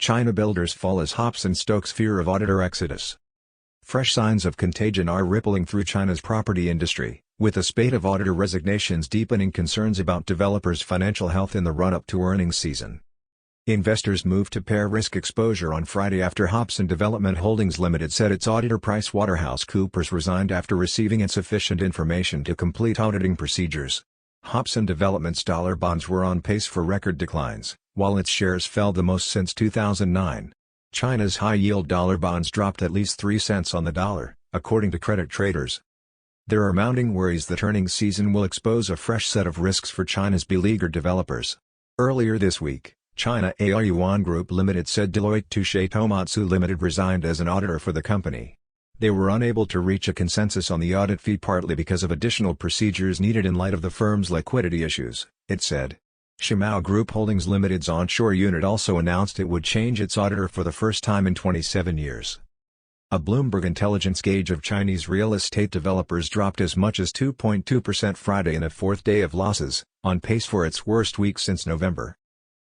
China builders fall as Hopson Stokes fear of auditor exodus. Fresh signs of contagion are rippling through China's property industry, with a spate of auditor resignations deepening concerns about developers' financial health in the run-up to earnings season. Investors moved to pare risk exposure on Friday after Hopson Development Holdings Limited said its auditor PricewaterhouseCoopers resigned after receiving insufficient information to complete auditing procedures. Hopson Development's dollar bonds were on pace for record declines, while its shares fell the most since 2009. China's high-yield dollar bonds dropped at least 3 cents on the dollar, according to credit traders. There are mounting worries that earnings season will expose a fresh set of risks for China's beleaguered developers. Earlier this week, China AR Yuan Group Limited said Deloitte Touche Tohmatsu Limited resigned as an auditor for the company. They were unable to reach a consensus on the audit fee partly because of additional procedures needed in light of the firm's liquidity issues, it said. Shimao Group Holdings Limited's onshore unit also announced it would change its auditor for the first time in 27 years. A Bloomberg intelligence gauge of Chinese real estate developers dropped as much as 2.2% Friday in a fourth day of losses, on pace for its worst week since November.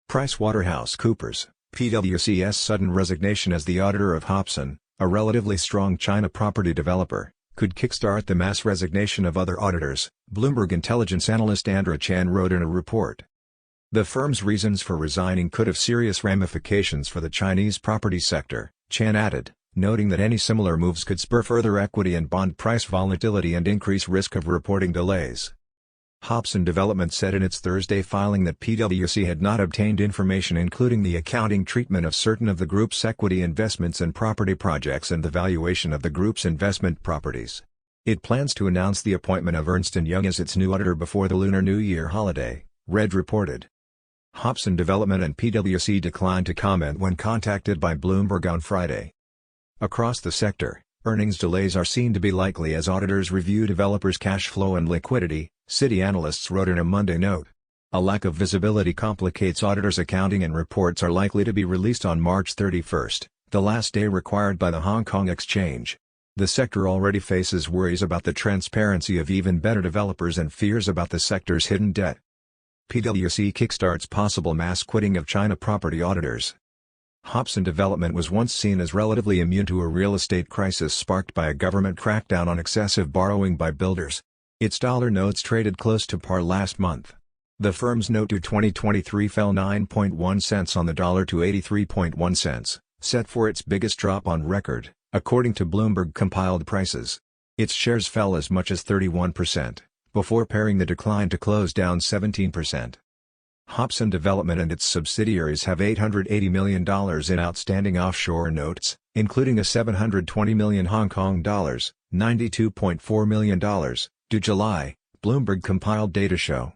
PricewaterhouseCoopers, PwC's sudden resignation as the auditor of Hopson, a relatively strong China property developer, could kickstart the mass resignation of other auditors, Bloomberg intelligence analyst Andra Chan wrote in a report. The firm's reasons for resigning could have serious ramifications for the Chinese property sector, Chan added, noting that any similar moves could spur further equity and bond price volatility and increase risk of reporting delays. Hopson Development said in its Thursday filing that PwC had not obtained information including the accounting treatment of certain of the group's equity investments and property projects and the valuation of the group's investment properties. It plans to announce the appointment of Ernst & Young as its new auditor before the Lunar New Year holiday, Red reported. Hopson Development and PwC declined to comment when contacted by Bloomberg on Friday. Across the sector, earnings delays are seen to be likely as auditors review developers' cash flow and liquidity, Citi analysts wrote in a Monday note. A lack of visibility complicates auditors' accounting and reports are likely to be released on March 31, the last day required by the Hong Kong Exchange. The sector already faces worries about the transparency of even better developers and fears about the sector's hidden debt. PwC kickstarts possible mass quitting of China property auditors. Hopson Development was once seen as relatively immune to a real estate crisis sparked by a government crackdown on excessive borrowing by builders. Its dollar notes traded close to par last month. The firm's note to 2023 fell 9.1 cents on the dollar to 83.1 cents, set for its biggest drop on record, according to Bloomberg compiled prices. Its shares fell as much as 31%, before paring the decline to close down 17%. Hopson Development and its subsidiaries have $880 million in outstanding offshore notes, including a $720 million Hong Kong dollars, $92.4 million, due July, Bloomberg compiled data show.